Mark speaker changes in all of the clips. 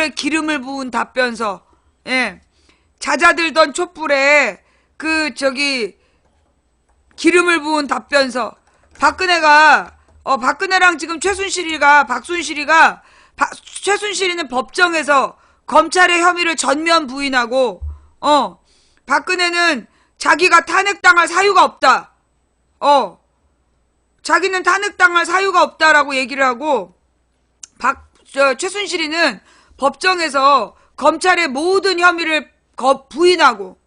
Speaker 1: 촛불에 기름을 부은 답변서. 예. 잦아들던 촛불에 기름을 부은 답변서. 박근혜랑 지금 박순실이가 최순실이는 법정에서 검찰의 혐의를 전면 부인하고, 박근혜는 자기가 탄핵당할 사유가 없다. 자기는 탄핵당할 사유가 없다라고 얘기를 하고, 최순실이는 법정에서 검찰의 모든 혐의를 부인하고,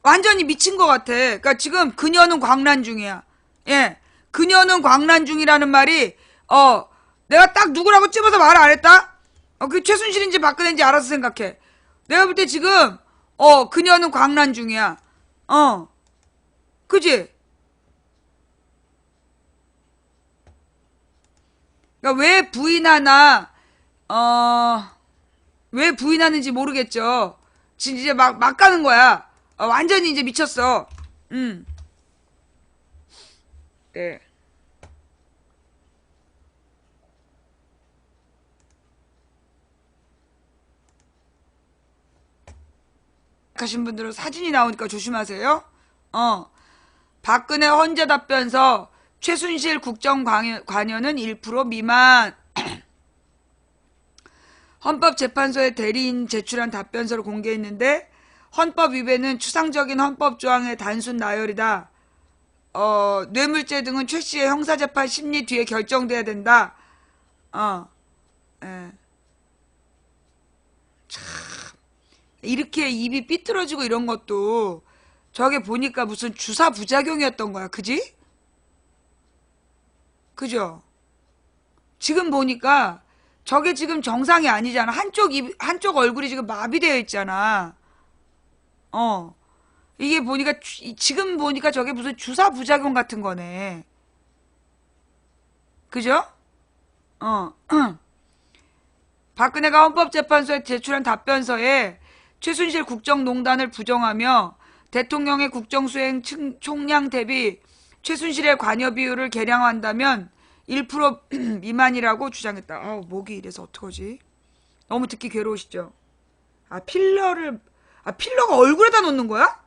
Speaker 1: 완전히 미친 것 같아. 그러니까 지금 그녀는 광란 중이야. 예. 그녀는 광란 중이라는 말이, 내가 딱 누구라고 찝어서 말을 안 했다? 그게 최순실인지 박근혜인지 알아서 생각해. 내가 볼 때 지금, 그녀는 광란 중이야. 그지? 그러니까 왜 부인하는지 모르겠죠. 지금 이제 막 가는 거야. 완전히 이제 미쳤어. 네. 하신 분들은 사진이 나오니까 조심하세요. 박근혜 헌재 답변서 최순실 국정관여는 1% 미만. 헌법재판소에 대리인 제출한 답변서를 공개했는데 헌법 위배는 추상적인 헌법 조항의 단순 나열이다. 뇌물죄 등은 최 씨의 형사재판 심리 뒤에 결정돼야 된다. 예. 참 이렇게 입이 삐뚤어지고 이런 것도 저게 보니까 무슨 주사 부작용이었던 거야. 그지? 그죠? 지금 보니까 저게 지금 정상이 아니잖아. 한쪽 얼굴이 지금 마비되어 있잖아. 이게 보니까 지금 보니까 저게 무슨 주사 부작용 같은 거네. 그죠? 박근혜가 헌법재판소에 제출한 답변서에 최순실 국정농단을 부정하며 대통령의 국정수행 총량 대비 최순실의 관여 비율을 계량한다면 1% 미만이라고 주장했다. 목이 이래서 어떡하지? 너무 듣기 괴로우시죠? 필러가 얼굴에다 놓는 거야?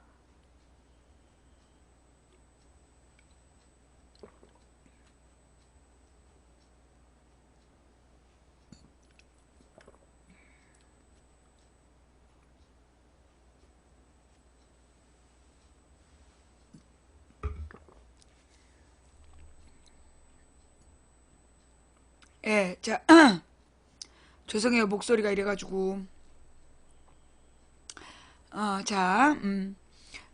Speaker 1: 예, 자, 죄송해요. 목소리가 이래가지고.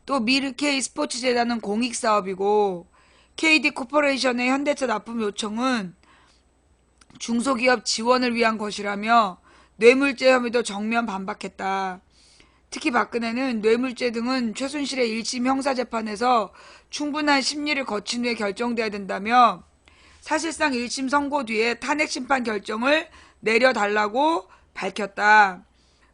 Speaker 1: 또 미르K 스포츠재단은 공익사업이고, KD 코퍼레이션의 현대차 납품 요청은 중소기업 지원을 위한 것이라며 뇌물죄 혐의도 정면 반박했다. 특히 박근혜는 뇌물죄 등은 최순실의 1심 형사재판에서 충분한 심리를 거친 후에 결정돼야 된다며 사실상 1심 선고 뒤에 탄핵심판 결정을 내려달라고 밝혔다.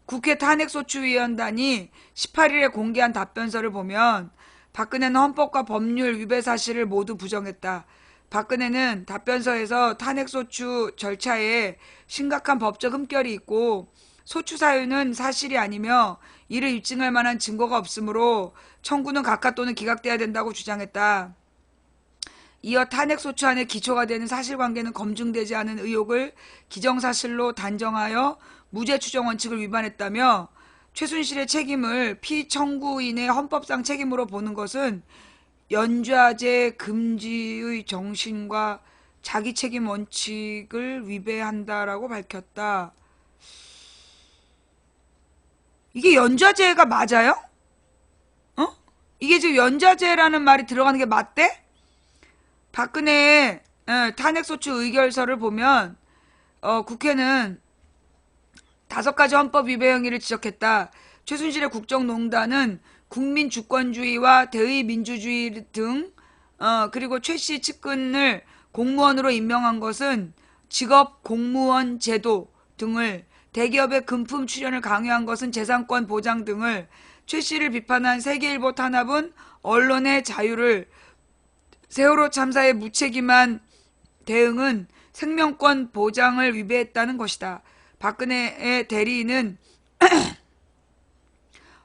Speaker 1: 국회 탄핵소추위원단이 18일에 공개한 답변서를 보면 박근혜는 헌법과 법률 위배 사실을 모두 부정했다. 박근혜는 답변서에서 탄핵소추 절차에 심각한 법적 흠결이 있고 소추 사유는 사실이 아니며 이를 입증할 만한 증거가 없으므로 청구는 각하 또는 기각돼야 된다고 주장했다. 이어 탄핵소추안의 기초가 되는 사실관계는 검증되지 않은 의혹을 기정사실로 단정하여 무죄 추정 원칙을 위반했다며 최순실의 책임을 피청구인의 헌법상 책임으로 보는 것은 연좌제 금지의 정신과 자기책임 원칙을 위배한다라고 밝혔다. 이게 연좌제가 맞아요? 이게 지금 연좌제라는 말이 들어가는 게 맞대? 박근혜의 탄핵소추 의결서를 보면 국회는 5가지 헌법 위배 행위를 지적했다. 최순실의 국정농단은 국민 주권주의와 대의 민주주의 등 그리고 최 씨 측근을 공무원으로 임명한 것은 직업 공무원 제도 등을 대기업의 금품 출연을 강요한 것은 재산권 보장 등을 최 씨를 비판한 세계일보 탄압은 언론의 자유를 세월호 참사의 무책임한 대응은 생명권 보장을 위배했다는 것이다. 박근혜의 대리인은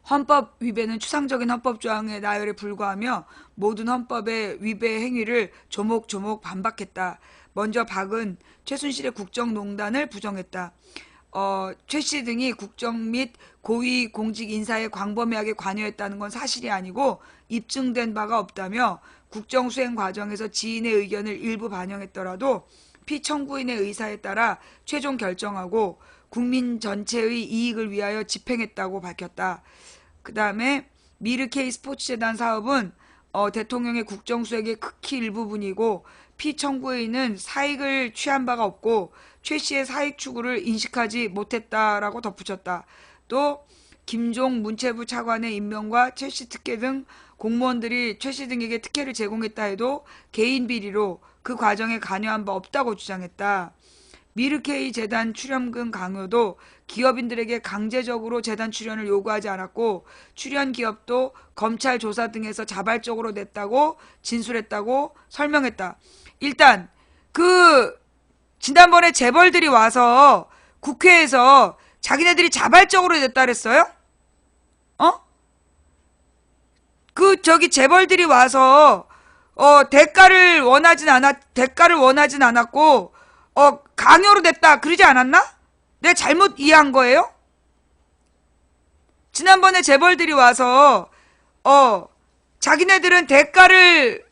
Speaker 1: 헌법 위배는 추상적인 헌법 조항의 나열에 불과하며 모든 헌법의 위배 행위를 조목조목 반박했다. 먼저 박은 최순실의 국정농단을 부정했다. 최 씨 등이 국정 및 고위 공직 인사에 광범위하게 관여했다는 건 사실이 아니고 입증된 바가 없다며 국정 수행 과정에서 지인의 의견을 일부 반영했더라도 피청구인의 의사에 따라 최종 결정하고 국민 전체의 이익을 위하여 집행했다고 밝혔다. 그 다음에 미르K 스포츠재단 사업은 대통령의 국정수행의 극히 일부분이고 피청구인은 사익을 취한 바가 없고 최 씨의 사익 추구를 인식하지 못했다라고 덧붙였다. 또 김종 문체부 차관의 임명과 최 씨 특혜 등 공무원들이 최 씨 등에게 특혜를 제공했다 해도 개인 비리로 그 과정에 관여한 바 없다고 주장했다. 미르K 재단 출연금 강요도 기업인들에게 강제적으로 재단 출연을 요구하지 않았고 출연 기업도 검찰 조사 등에서 자발적으로 냈다고 진술했다고 설명했다. 일단 지난번에 재벌들이 와서 국회에서 자기네들이 자발적으로 냈다 그랬어요? 재벌들이 와서 대가를 원하진 않았고 강요로 냈다 그러지 않았나? 내가 잘못 이해한 거예요? 지난번에 재벌들이 와서 자기네들은 대가를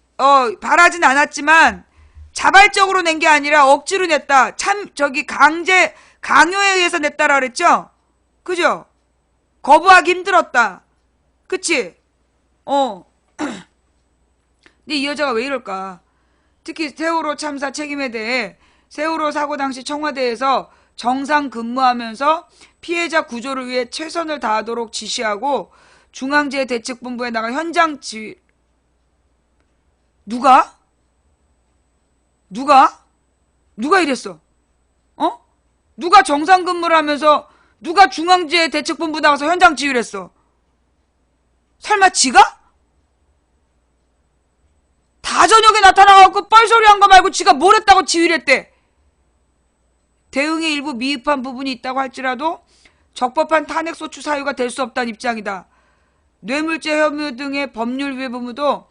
Speaker 1: 바라진 않았지만 자발적으로 낸 게 아니라 억지로 냈다. 강요에 의해서 냈다라 그랬죠? 그죠? 거부하기 힘들었다. 그치? 근데 이 여자가 왜 이럴까? 특히 세월호 참사 책임에 대해 세월호 사고 당시 청와대에서 정상 근무하면서 피해자 구조를 위해 최선을 다하도록 지시하고 중앙재해대책본부에 나가 현장 누가 이랬어? 누가 정상 근무를 하면서 누가 중앙재해대책본부 나가서 현장 지휘를 했어? 설마 지가? 다 저녁에 나타나갖고 뻘소리 한 거 말고 지가 뭘 했다고 지휘를 했대? 대응에 일부 미흡한 부분이 있다고 할지라도 적법한 탄핵소추 사유가 될 수 없다는 입장이다. 뇌물죄 혐의 등의 법률 위배 의무도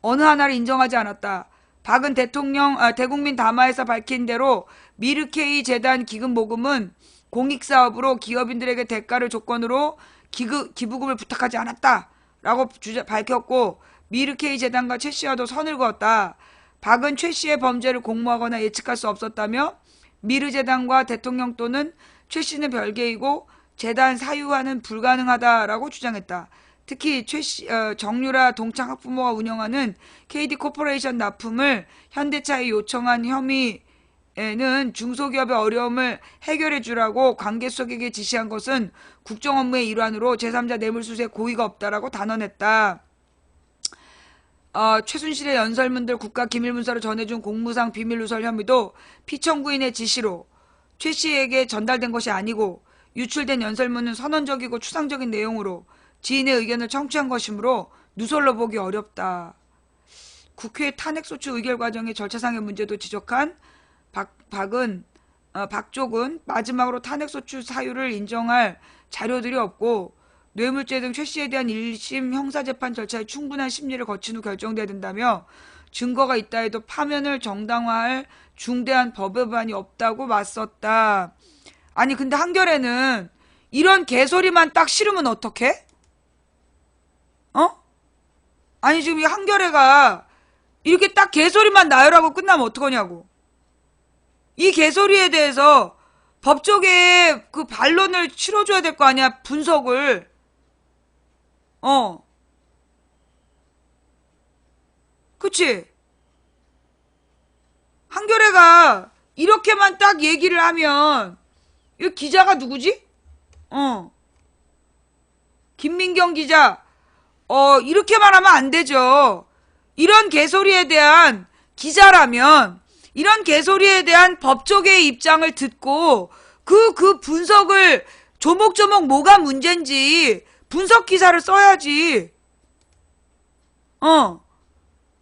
Speaker 1: 어느 하나를 인정하지 않았다. 박은 대국민 담화에서 밝힌 대로 미르K 재단 기금 모금은 공익사업으로 기업인들에게 대가를 조건으로 기부금을 부탁하지 않았다라고 밝혔고 미르K 재단과 최 씨와도 선을 그었다. 박은 최 씨의 범죄를 공모하거나 예측할 수 없었다며 미르 재단과 대통령 또는 최 씨는 별개이고 재단 사유화는 불가능하다라고 주장했다. 특히 정유라 동창 학부모가 운영하는 KD 코퍼레이션 납품을 현대차에 요청한 혐의에는 중소기업의 어려움을 해결해 주라고 관계수석에게 지시한 것은 국정 업무의 일환으로 제3자 뇌물수수에 고의가 없다라고 단언했다. 최순실의 연설문들 국가기밀문서로 전해준 공무상 비밀누설 혐의도 피청구인의 지시로 최 씨에게 전달된 것이 아니고 유출된 연설문은 선언적이고 추상적인 내용으로 지인의 의견을 청취한 것이므로 누설로 보기 어렵다. 국회 탄핵소추 의결 과정의 절차상의 문제도 지적한 박쪽은 마지막으로 탄핵소추 사유를 인정할 자료들이 없고 뇌물죄 등 최 씨에 대한 1심 형사재판 절차에 충분한 심리를 거친 후 결정돼야 된다며 증거가 있다 해도 파면을 정당화할 중대한 법 위반이 없다고 맞섰다. 아니 근데 한겨레는 이런 개소리만 딱 싫으면 어떡해? 아니 지금 이 한겨레가 이렇게 딱 개소리만 나열하고 끝나면 어떡하냐고. 이 개소리에 대해서 법조계에 그 반론을 치러줘야 될 거 아니야. 분석을. 그치? 한겨레가 이렇게만 딱 얘기를 하면 이 기자가 누구지? 김민경 기자. 이렇게만 하면 안 되죠. 이런 개소리에 대한 기자라면 이런 개소리에 대한 법조계의 입장을 듣고 그 분석을 조목조목 뭐가 문제인지 분석 기사를 써야지.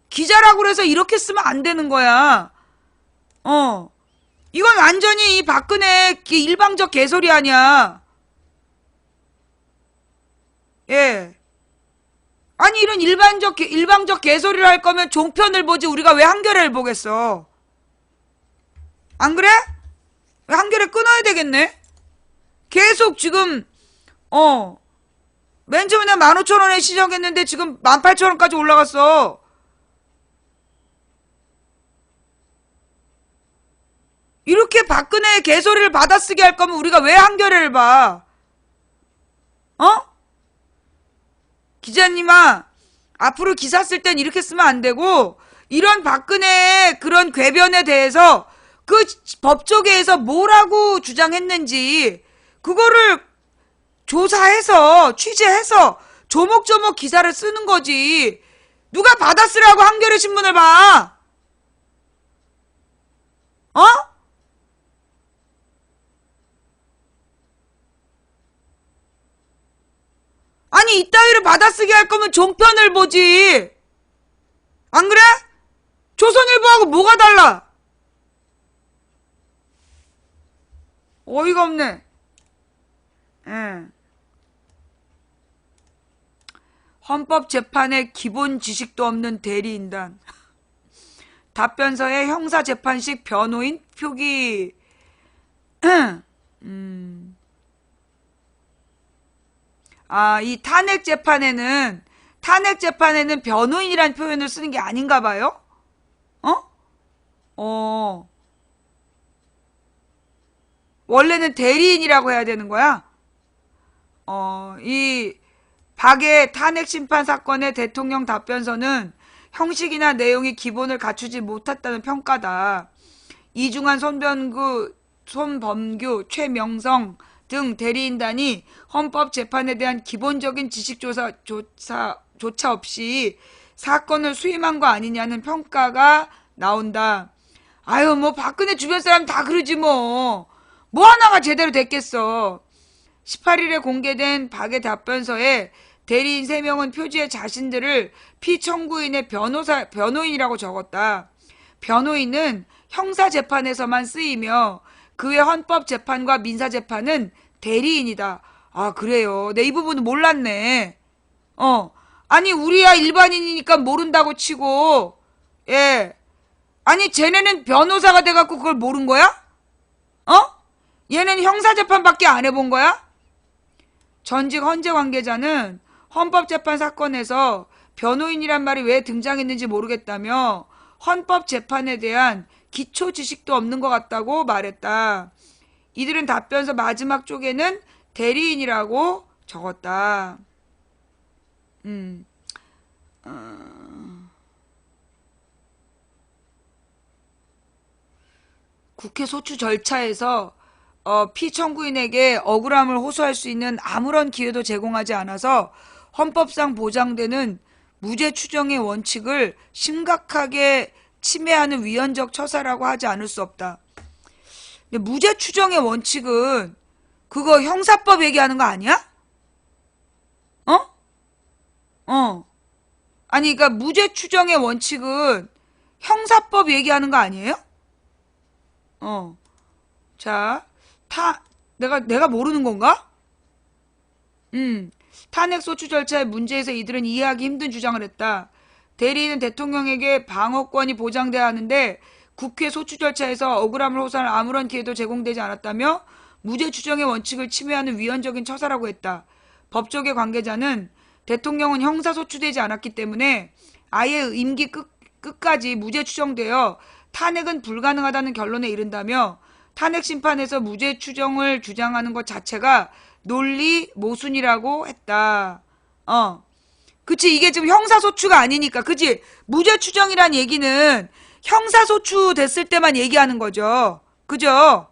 Speaker 1: 기자라고 그래서 이렇게 쓰면 안 되는 거야. 이건 완전히 이 박근혜 일방적 개소리 아니야. 예. 아니 이런 일방적 개소리를 할 거면 종편을 보지 우리가 왜 한겨레를 보겠어? 안 그래? 왜 한겨레 끊어야 되겠네? 계속 지금 맨 처음에 15,000원에 시작했는데 지금 18,000원까지 올라갔어. 이렇게 박근혜 개소리를 받아쓰게 할 거면 우리가 왜 한겨레를 봐? 어? 기자님아, 앞으로 기사 쓸 땐 이렇게 쓰면 안 되고, 이런 박근혜의 그런 궤변에 대해서 그 법조계에서 뭐라고 주장했는지, 그거를 조사해서, 취재해서, 조목조목 기사를 쓰는 거지. 누가 받아쓰라고 한겨레 신문을 봐? 어? 아니, 이따위를 받아쓰게 할 거면 종편을 보지. 안 그래? 조선일보하고 뭐가 달라? 어이가 없네. 예. 헌법재판에 기본 지식도 없는 대리인단. 답변서에 형사재판식 변호인 표기. 이 탄핵재판에는 변호인이라는 표현을 쓰는 게 아닌가 봐요? 원래는 대리인이라고 해야 되는 거야? 이 박의 탄핵 심판 사건의 대통령 답변서는 형식이나 내용이 기본을 갖추지 못했다는 평가다. 이중환, 손범규, 최명성 등 대리인단이 헌법재판에 대한 기본적인 지식조차 없이 사건을 수임한 거 아니냐는 평가가 나온다. 아유, 뭐 박근혜 주변 사람 다 그러지 뭐. 뭐 하나가 제대로 됐겠어. 18일에 공개된 박의 답변서에 대리인 3명은 표지에 자신들을 피청구인의 변호인이라고 적었다. 변호인은 형사재판에서만 쓰이며 그 외 헌법재판과 민사재판은 대리인이다. 아, 그래요. 내 이 부분은 몰랐네. 아니 우리야 일반인이니까 모른다고 치고, 예. 아니 쟤네는 변호사가 돼갖고 그걸 모른 거야? 얘는 형사재판밖에 안 해본 거야? 전직 헌재 관계자는 헌법재판 사건에서 변호인이란 말이 왜 등장했는지 모르겠다며 헌법재판에 대한 기초 지식도 없는 것 같다고 말했다. 이들은 답변서 마지막 쪽에는 대리인이라고 적었다. 국회 소추 절차에서 피청구인에게 억울함을 호소할 수 있는 아무런 기회도 제공하지 않아서 헌법상 보장되는 무죄 추정의 원칙을 심각하게 침해하는 위헌적 처사라고 하지 않을 수 없다. 근데 무죄 추정의 원칙은 그거 형사법 얘기하는 거 아니야? 아니 그러니까 무죄 추정의 원칙은 형사법 얘기하는 거 아니에요? 자, 내가 모르는 건가? 탄핵 소추 절차의 문제에서 이들은 이해하기 힘든 주장을 했다. 대리인은 대통령에게 방어권이 보장돼야 하는데 국회 소추 절차에서 억울함을 호소할 아무런 기회도 제공되지 않았다며 무죄 추정의 원칙을 침해하는 위헌적인 처사라고 했다. 법조계 관계자는 대통령은 형사소추되지 않았기 때문에 아예 임기 끝까지 무죄 추정되어 탄핵은 불가능하다는 결론에 이른다며 탄핵 심판에서 무죄 추정을 주장하는 것 자체가 논리 모순이라고 했다. 그치, 이게 지금 형사소추가 아니니까, 그치? 무죄 추정이란 얘기는 형사소추 됐을 때만 얘기하는 거죠. 그죠?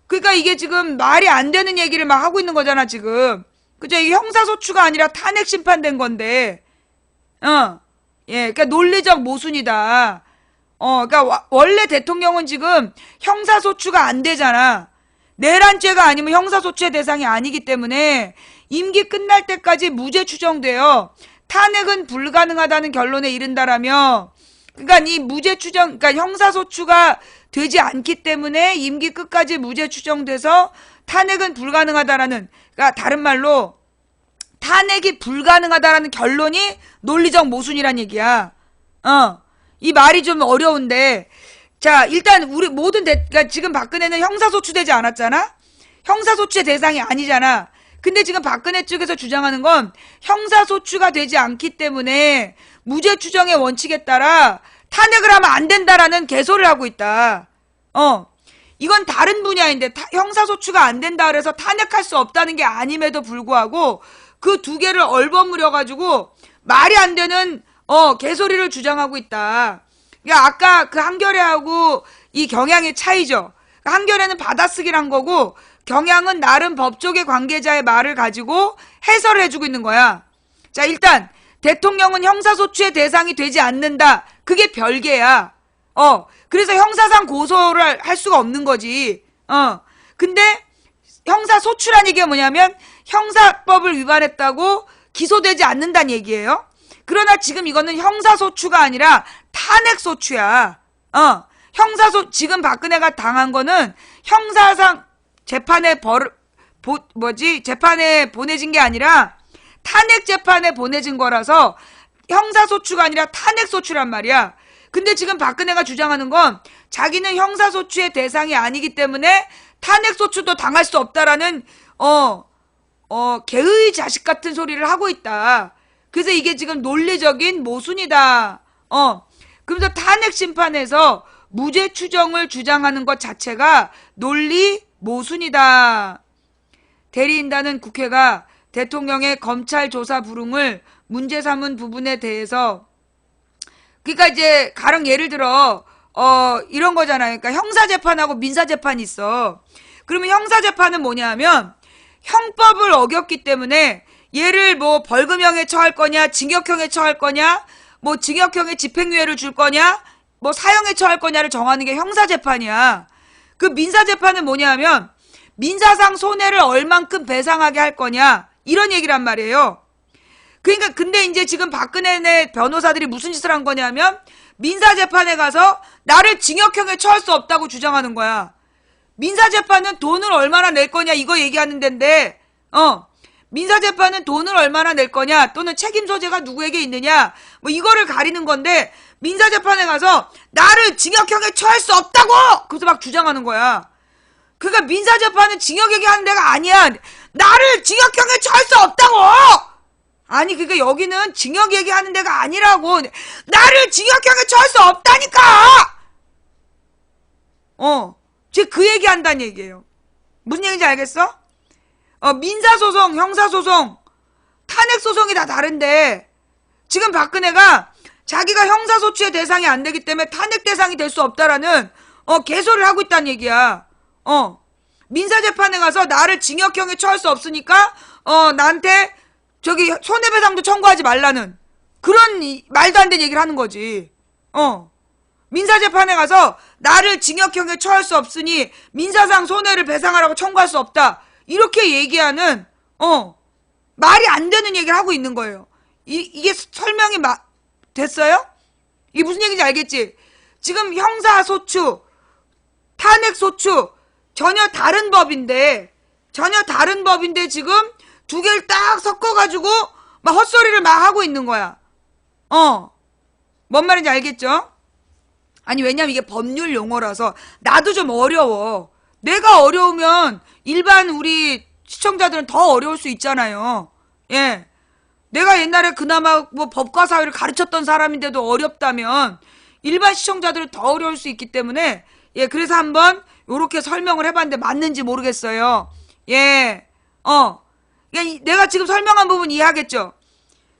Speaker 1: 그러니까 이게 지금 말이 안 되는 얘기를 막 하고 있는 거잖아, 지금. 그죠? 이게 형사소추가 아니라 탄핵 심판된 건데, 예, 그러니까 논리적 모순이다. 그러니까 원래 대통령은 지금 형사소추가 안 되잖아. 내란죄가 아니면 형사소추의 대상이 아니기 때문에 임기 끝날 때까지 무죄 추정되어 탄핵은 불가능하다는 결론에 이른다라며 그러니까 이 무죄 추정, 그러니까 형사소추가 되지 않기 때문에 임기 끝까지 무죄 추정돼서 탄핵은 불가능하다라는, 그러니까 다른 말로 탄핵이 불가능하다라는 결론이 논리적 모순이란 얘기야. 이 말이 좀 어려운데, 자, 일단 우리 모든 그러니까 지금 박근혜는 형사소추되지 않았잖아? 형사소추의 대상이 아니잖아. 근데 지금 박근혜 측에서 주장하는 건 형사소추가 되지 않기 때문에 무죄 추정의 원칙에 따라 탄핵을 하면 안 된다라는 개소리를 하고 있다. 이건 다른 분야인데 형사소추가 안 된다 그래서 탄핵할 수 없다는 게 아님에도 불구하고 그 두 개를 얼버무려가지고 말이 안 되는 개소리를 주장하고 있다. 그러니까 아까 그 한겨레하고 이 경향의 차이죠. 한겨레는 받아쓰기를 한 거고 경향은 나름 법조계 관계자의 말을 가지고 해설을 해주고 있는 거야. 자, 일단 대통령은 형사소추의 대상이 되지 않는다. 그게 별개야. 그래서 형사상 고소를 할 수가 없는 거지. 근데 형사소추란 얘기가 뭐냐면 형사법을 위반했다고 기소되지 않는다는 얘기예요. 그러나 지금 이거는 형사소추가 아니라 탄핵소추야. 지금 박근혜가 당한 거는 형사상 재판에 재판에 보내진 게 아니라 탄핵 재판에 보내진 거라서 형사소추가 아니라 탄핵소추란 말이야. 근데 지금 박근혜가 주장하는 건 자기는 형사소추의 대상이 아니기 때문에 탄핵소추도 당할 수 없다라는 개의 자식 같은 소리를 하고 있다. 그래서 이게 지금 논리적인 모순이다. 그러면서 탄핵 심판에서 무죄 추정을 주장하는 것 자체가 논리 모순이다. 대리인단은 국회가 대통령의 검찰 조사 불응을 문제 삼은 부분에 대해서, 그러니까 이제 가령 예를 들어 이런 거잖아요. 그러니까 형사재판하고 민사재판이 있어. 그러면 형사재판은 뭐냐면 형법을 어겼기 때문에 얘를 뭐 벌금형에 처할 거냐, 징역형에 처할 거냐, 뭐 징역형에 집행유예를 줄 거냐, 뭐 사형에 처할 거냐를 정하는 게 형사재판이야. 그 민사재판은 뭐냐면 민사상 손해를 얼만큼 배상하게 할 거냐, 이런 얘기란 말이에요. 그러니까 근데 이제 지금 박근혜 변호사들이 무슨 짓을 한 거냐면 민사재판에 가서 나를 징역형에 처할 수 없다고 주장하는 거야. 민사재판은 돈을 얼마나 낼 거냐 이거 얘기하는 데인데 민사재판은 돈을 얼마나 낼 거냐 또는 책임 소재가 누구에게 있느냐 뭐 이거를 가리는 건데 민사재판에 가서 나를 징역형에 처할 수 없다고 그래서 막 주장하는 거야. 그러니까 민사재판은 징역 얘기하는 데가 아니야. 나를 징역형에 처할 수 없다고. 아니 그러니까 여기는 징역 얘기하는 데가 아니라고. 나를 징역형에 처할 수 없다니까. 지금 그 얘기한다는 얘기예요. 무슨 얘기인지 알겠어? 민사소송, 형사소송, 탄핵소송이 다 다른데 지금 박근혜가 자기가 형사소추의 대상이 안 되기 때문에 탄핵 대상이 될 수 없다라는 개소리를 하고 있다는 얘기야. 민사재판에 가서 나를 징역형에 처할 수 없으니까 나한테 저기 손해배상도 청구하지 말라는 그런 말도 안 되는 얘기를 하는 거지. 민사재판에 가서 나를 징역형에 처할 수 없으니 민사상 손해를 배상하라고 청구할 수 없다. 이렇게 얘기하는 말이 안 되는 얘기를 하고 있는 거예요. 이게 설명이 됐어요? 이게 무슨 얘기인지 알겠지? 지금 형사소추, 탄핵소추 전혀 다른 법인데 지금 두 개를 딱 섞어가지고 막 헛소리를 막 하고 있는 거야. 뭔 말인지 알겠죠? 아니 왜냐면 이게 법률 용어라서 나도 좀 어려워. 내가 어려우면 일반 우리 시청자들은 더 어려울 수 있잖아요. 예. 내가 옛날에 그나마 뭐 법과 사회를 가르쳤던 사람인데도 어렵다면 일반 시청자들은 더 어려울 수 있기 때문에 예, 그래서 한번 요렇게 설명을 해봤는데 맞는지 모르겠어요. 예. 내가 지금 설명한 부분 이해하겠죠?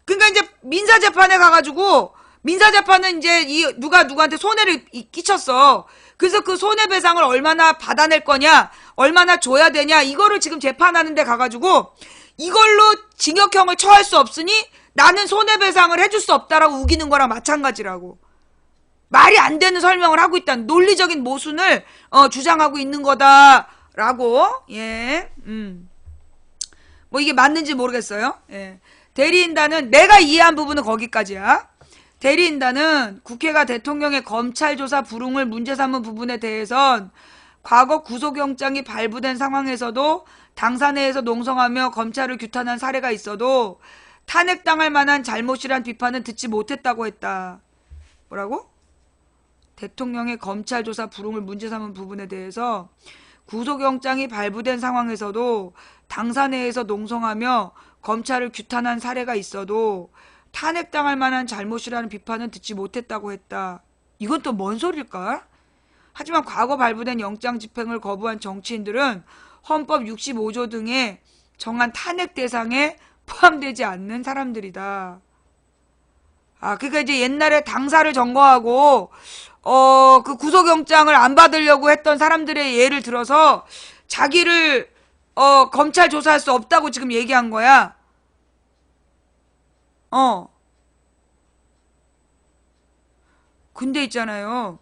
Speaker 1: 그러니까 이제 민사재판에 가가지고 민사재판은 이제 누가 누구한테 손해를 끼쳤어. 그래서 그 손해배상을 얼마나 받아낼 거냐, 얼마나 줘야 되냐, 이거를 지금 재판하는 데 가가지고 이걸로 징역형을 처할 수 없으니 나는 손해배상을 해줄 수 없다라고 우기는 거랑 마찬가지라고. 말이 안 되는 설명을 하고 있다는 논리적인 모순을 주장하고 있는 거다라고. 예. 뭐 이게 맞는지 모르겠어요. 예. 대리인단은 내가 이해한 부분은 거기까지야. 대리인단은 국회가 대통령의 검찰 조사 불응을 문제 삼은 부분에 대해선 과거 구속영장이 발부된 상황에서도 당사 내에서 농성하며 검찰을 규탄한 사례가 있어도 탄핵당할 만한 잘못이란 비판은 듣지 못했다고 했다. 뭐라고? 대통령의 검찰 조사 불응을 문제 삼은 부분에 대해서 구속영장이 발부된 상황에서도 당사 내에서 농성하며 검찰을 규탄한 사례가 있어도 탄핵당할 만한 잘못이라는 비판은 듣지 못했다고 했다. 이건 또 뭔 소릴까? 하지만 과거 발부된 영장 집행을 거부한 정치인들은 헌법 65조 등에 정한 탄핵 대상에 포함되지 않는 사람들이다. 그러니까 이제 옛날에 당사를 점거하고 그 구속영장을 안 받으려고 했던 사람들의 예를 들어서 자기를 검찰 조사할 수 없다고 지금 얘기한 거야. 근데 있잖아요.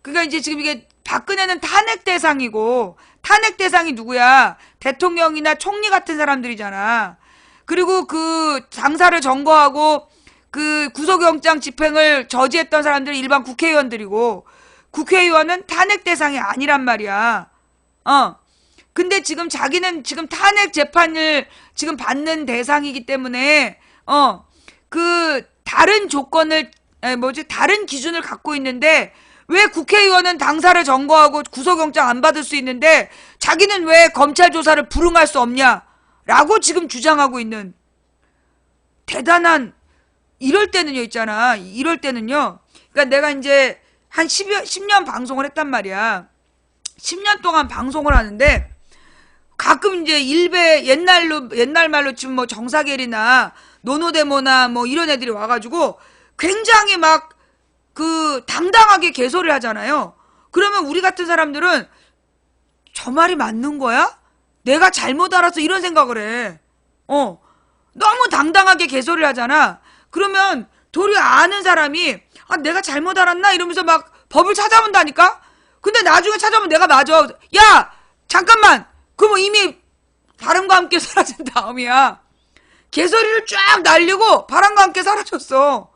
Speaker 1: 그러니까 이제 지금 이게 박근혜는 탄핵 대상이고 탄핵 대상이 누구야? 대통령이나 총리 같은 사람들이잖아. 그리고 그 당사를 점거하고 그 구속영장 집행을 저지했던 사람들이 일반 국회의원들이고 국회의원은 탄핵 대상이 아니란 말이야. 근데 지금 자기는 지금 탄핵 재판을 지금 받는 대상이기 때문에 그 다른 조건을 다른 기준을 갖고 있는데 왜 국회의원은 당사를 점거하고 구속영장 안 받을 수 있는데 자기는 왜 검찰 조사를 불응할 수 없냐라고 지금 주장하고 있는 대단한. 이럴 때는요 있잖아. 이럴 때는요. 그러니까 내가 이제 한 10년 방송을 했단 말이야. 10년 동안 방송을 하는데 가끔 이제 일베 옛날 말로 지금 뭐 정사겔이나 노노데모나 뭐 이런 애들이 와가지고 굉장히 막 그 당당하게 개소리를 하잖아요. 그러면 우리 같은 사람들은 저 말이 맞는 거야? 내가 잘못 알아서 이런 생각을 해. 너무 당당하게 개소리를 하잖아. 그러면 도리어 아는 사람이 내가 잘못 알았나? 이러면서 막 법을 찾아본다니까? 근데 나중에 찾아보면 내가 맞아. 야! 잠깐만! 그럼 이미 바람과 함께 사라진 다음이야. 개소리를 쫙 날리고 바람과 함께 사라졌어.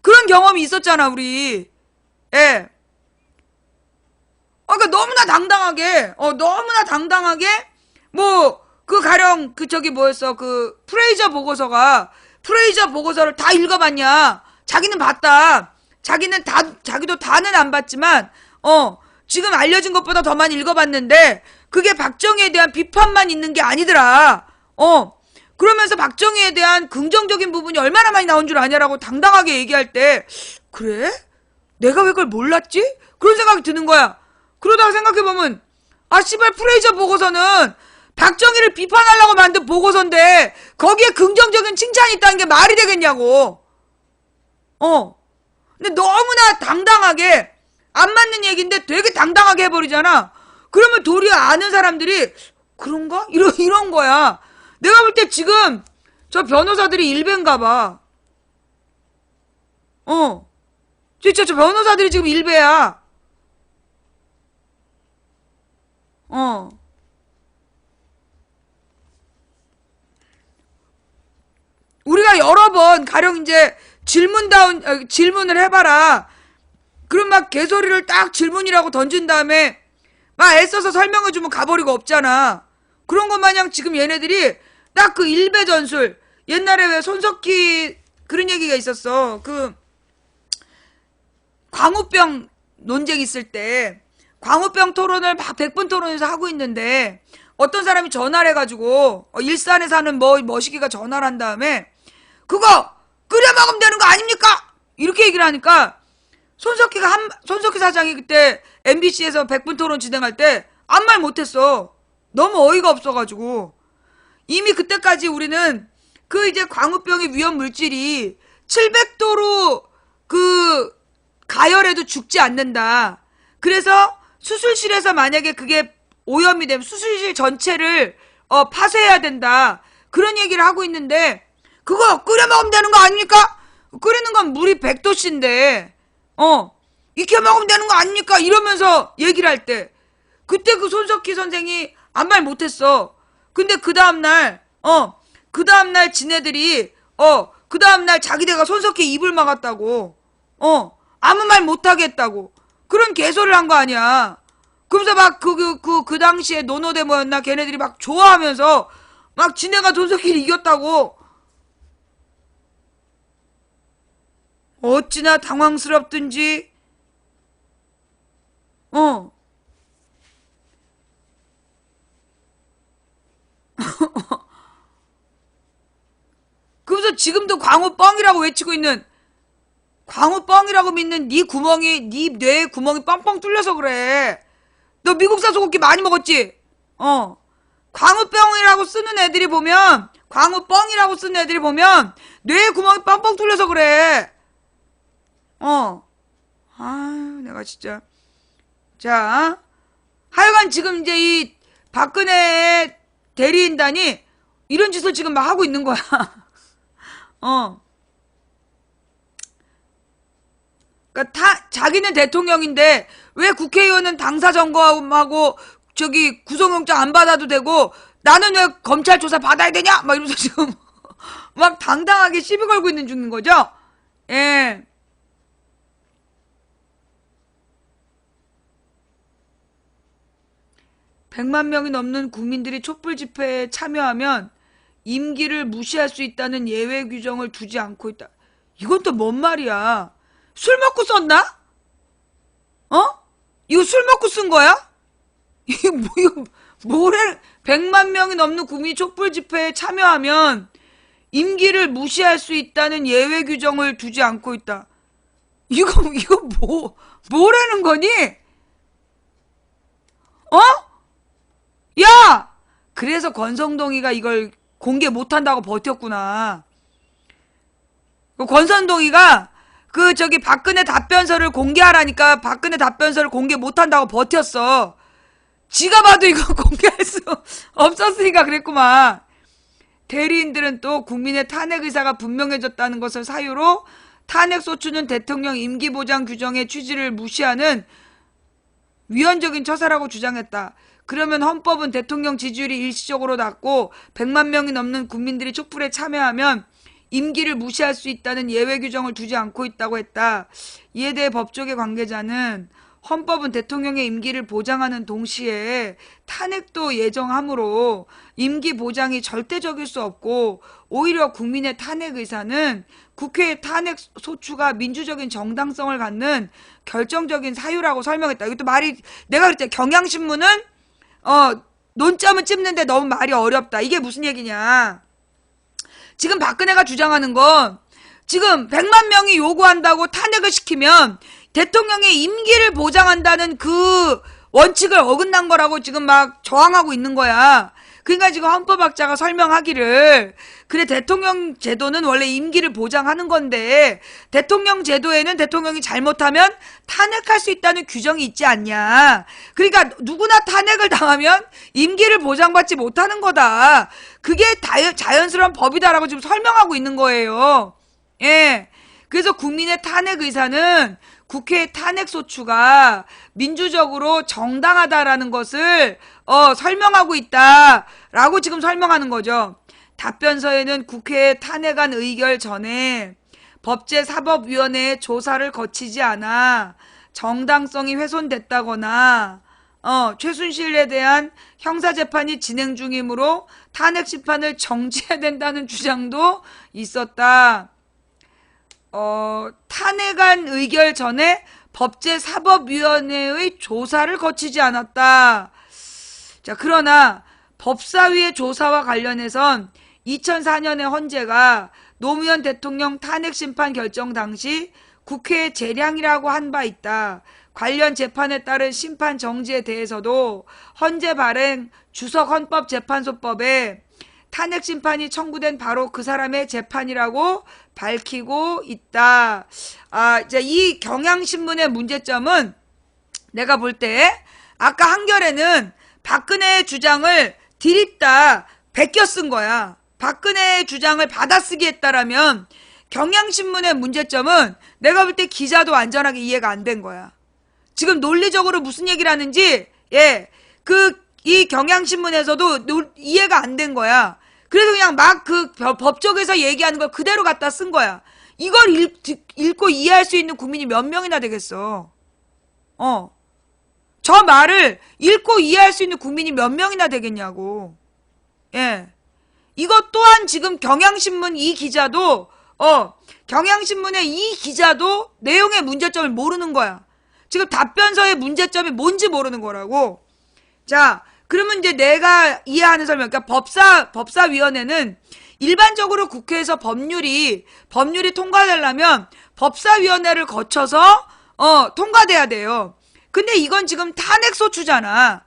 Speaker 1: 그런 경험이 있었잖아, 우리. 예. 그러니까 너무나 당당하게, 뭐, 그 가령, 뭐였어, 프레이저 보고서를 다 읽어봤냐? 자기는 봤다. 자기도 다는 안 봤지만, 지금 알려진 것보다 더 많이 읽어봤는데, 그게 박정희에 대한 비판만 있는 게 아니더라. 그러면서 박정희에 대한 긍정적인 부분이 얼마나 많이 나온 줄 아냐라고 당당하게 얘기할 때, 그래? 내가 왜 그걸 몰랐지? 그런 생각이 드는 거야. 그러다가 생각해보면, 씨발, 프레이저 보고서는 박정희를 비판하려고 만든 보고서인데, 거기에 긍정적인 칭찬이 있다는 게 말이 되겠냐고. 근데 너무나 당당하게, 안 맞는 얘기인데 되게 당당하게 해버리잖아. 그러면 도리어 아는 사람들이, 그런가? 이런 거야. 내가 볼 때 지금, 저 변호사들이 일배인가 봐. 진짜 저 변호사들이 지금 일배야. 우리가 여러 번 가령 이제 질문을 해봐라. 그럼 막 개소리를 딱 질문이라고 던진 다음에 막 애써서 설명해주면 가버리고 없잖아. 그런 것 마냥 지금 얘네들이 딱 그 일배 전술. 옛날에 왜 손석희 그런 얘기가 있었어. 그 광우병 논쟁 있을 때 광우병 토론을 막 100분 토론에서 하고 있는데 어떤 사람이 전화를 해가지고 일산에 사는 머시기가 전화를 한 다음에 그거 끓여 먹으면 되는 거 아닙니까? 이렇게 얘기를 하니까 손석희 사장이 그때 MBC에서 100분 토론 진행할 때 아무 말 못했어. 너무 어이가 없어가지고. 이미 그때까지 우리는 그 이제 광우병의 위험 물질이 700도로 그 가열해도 죽지 않는다. 그래서 수술실에서 만약에 그게 오염이 되면 수술실 전체를 파쇄해야 된다. 그런 얘기를 하고 있는데 그거 끓여 먹으면 되는 거 아닙니까? 끓이는 건 물이 100도씨인데 익혀 먹으면 되는 거 아닙니까? 이러면서 얘기를 할 때 그때 그 손석희 선생이 아무 말 못했어. 근데 그 다음날 지네들이 그 다음날 자기네가 손석희 입을 막았다고. 아무 말 못하게 했다고. 그런 개소리를 한 거 아니야. 그러면서 막 그 당시에 노노데모였나 걔네들이 막 좋아하면서 막 지네가 손석희를 이겼다고. 어찌나 당황스럽든지. 그러면서 지금도 광우 뻥이라고 외치고 있는, 광우 뻥이라고 믿는 네 구멍이, 네 뇌에 구멍이 뻥뻥 뚫려서 그래. 너 미국산 소고기 많이 먹었지? 광우 뻥이라고 쓰는 애들이 보면, 광우 뻥이라고 쓰는 애들이 보면 뇌에 구멍이 뻥뻥 뚫려서 그래. 내가 진짜. 자, 하여간 지금 이제 이 박근혜 대리인단이 이런 짓을 지금 막 하고 있는 거야. 그러니까 자기는 대통령인데 왜 국회의원은 당사 점검하고 저기 구속영장 안 받아도 되고 나는 왜 검찰 조사 받아야 되냐? 막 이러면서 지금 막 당당하게 시비 걸고 있는 중인 거죠. 예. 100만 명이 넘는 국민들이 촛불 집회에 참여하면 임기를 무시할 수 있다는 예외 규정을 두지 않고 있다. 이건 또 뭔 말이야? 술 먹고 썼나? 이거 술 먹고 쓴 거야? 이거 뭐래? 100만 명이 넘는 국민이 촛불 집회에 참여하면 임기를 무시할 수 있다는 예외 규정을 두지 않고 있다. 이거 뭐라는 거니? 야! 그래서 권성동이가 이걸 공개 못한다고 버텼구나. 권성동이가 저기 박근혜 답변서를 공개하라니까 박근혜 답변서를 공개 못한다고 버텼어. 지가 봐도 이거 공개할 수 없었으니까 그랬구만. 대리인들은 또 국민의 탄핵 의사가 분명해졌다는 것을 사유로 탄핵소추는 대통령 임기보장 규정의 취지를 무시하는 위헌적인 처사라고 주장했다. 그러면 헌법은 대통령 지지율이 일시적으로 낮고 100만 명이 넘는 국민들이 촛불에 참여하면 임기를 무시할 수 있다는 예외 규정을 두지 않고 있다고 했다. 이에 대해 법조계 관계자는 헌법은 대통령의 임기를 보장하는 동시에 탄핵도 예정하므로 임기 보장이 절대적일 수 없고 오히려 국민의 탄핵 의사는 국회의 탄핵 소추가 민주적인 정당성을 갖는 결정적인 사유라고 설명했다. 이것도 말이, 내가 그랬잖아. 경향신문은 논점을 찝는데 너무 말이 어렵다. 이게 무슨 얘기냐. 지금 박근혜가 주장하는 건 지금 100만 명이 요구한다고 탄핵을 시키면 대통령의 임기를 보장한다는 그 원칙을 어긋난 거라고 지금 막 저항하고 있는 거야. 그러니까 지금 헌법학자가 설명하기를, 그래 대통령 제도는 원래 임기를 보장하는 건데 대통령 제도에는 대통령이 잘못하면 탄핵할 수 있다는 규정이 있지 않냐. 그러니까 누구나 탄핵을 당하면 임기를 보장받지 못하는 거다. 그게 자연스러운 법이다라고 지금 설명하고 있는 거예요. 예. 그래서 국민의 탄핵 의사는 국회의 탄핵소추가 민주적으로 정당하다라는 것을 설명하고 있다라고 지금 설명하는 거죠. 답변서에는 국회에 탄핵안 의결 전에 법제사법위원회의 조사를 거치지 않아 정당성이 훼손됐다거나 최순실에 대한 형사재판이 진행 중이므로 탄핵심판을 정지해야 된다는 주장도 있었다. 탄핵안 의결 전에 법제사법위원회의 조사를 거치지 않았다. 자, 그러나 법사위의 조사와 관련해선 2004년에 헌재가 노무현 대통령 탄핵심판 결정 당시 국회의 재량이라고 한 바 있다. 관련 재판에 따른 심판 정지에 대해서도 헌재 발행 주석헌법재판소법에 탄핵 심판이 청구된 바로 그 사람의 재판이라고 밝히고 있다. 이제 이 경향신문의 문제점은 내가 볼 때 아까 한겨레는 박근혜의 주장을 드립다 베껴 쓴 거야. 박근혜의 주장을 받아쓰기 했다라면 경향신문의 문제점은 내가 볼 때 기자도 완전하게 이해가 안 된 거야. 지금 논리적으로 무슨 얘기를 하는지 이 경향신문에서도 이해가 안 된 거야. 그래서 그냥 막 그 법조계에서 얘기하는 걸 그대로 갖다 쓴 거야. 이걸 읽고 이해할 수 있는 국민이 몇 명이나 되겠어. 저 말을 읽고 이해할 수 있는 국민이 몇 명이나 되겠냐고. 예. 이것 또한 지금 경향신문 이 기자도, 경향신문의 이 기자도 내용의 문제점을 모르는 거야. 지금 답변서의 문제점이 뭔지 모르는 거라고. 자, 그러면 이제 내가 이해하는 설명, 그러니까 법사위원회는 일반적으로 국회에서 법률이 통과되려면 법사위원회를 거쳐서, 통과돼야 돼요. 근데 이건 지금 탄핵소추잖아.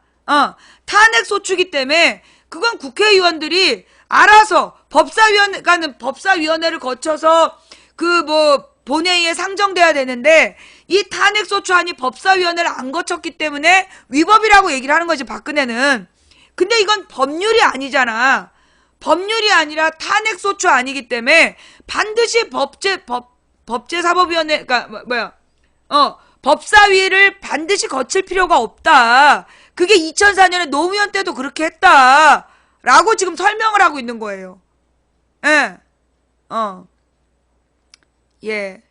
Speaker 1: 탄핵소추기 때문에 그건 국회의원들이 알아서 법사위원회를 거쳐서 본회의에 상정돼야 되는데 이 탄핵소추안이 법사위원회를 안 거쳤기 때문에 위법이라고 얘기를 하는 거지, 박근혜는. 근데 이건 법률이 아니잖아. 법률이 아니라 탄핵소추안이기 때문에 반드시 법제사법위원회, 그러니까 법사위를 반드시 거칠 필요가 없다. 그게 2004년에 노무현 때도 그렇게 했다. 라고 지금 설명을 하고 있는 거예요. 예. 예.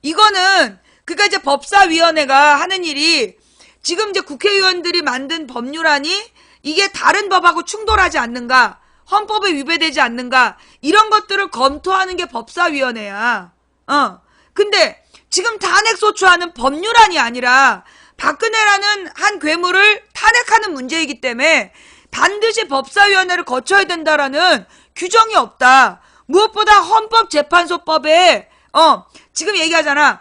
Speaker 1: 이거는, 그니까 이제 법사위원회가 하는 일이 지금 이제 국회의원들이 만든 법률안이 이게 다른 법하고 충돌하지 않는가, 헌법에 위배되지 않는가, 이런 것들을 검토하는 게 법사위원회야. 근데 지금 탄핵소추안은 법률안이 아니라 박근혜라는 한 괴물을 탄핵하는 문제이기 때문에 반드시 법사위원회를 거쳐야 된다라는 규정이 없다. 무엇보다 헌법재판소법에 지금 얘기하잖아.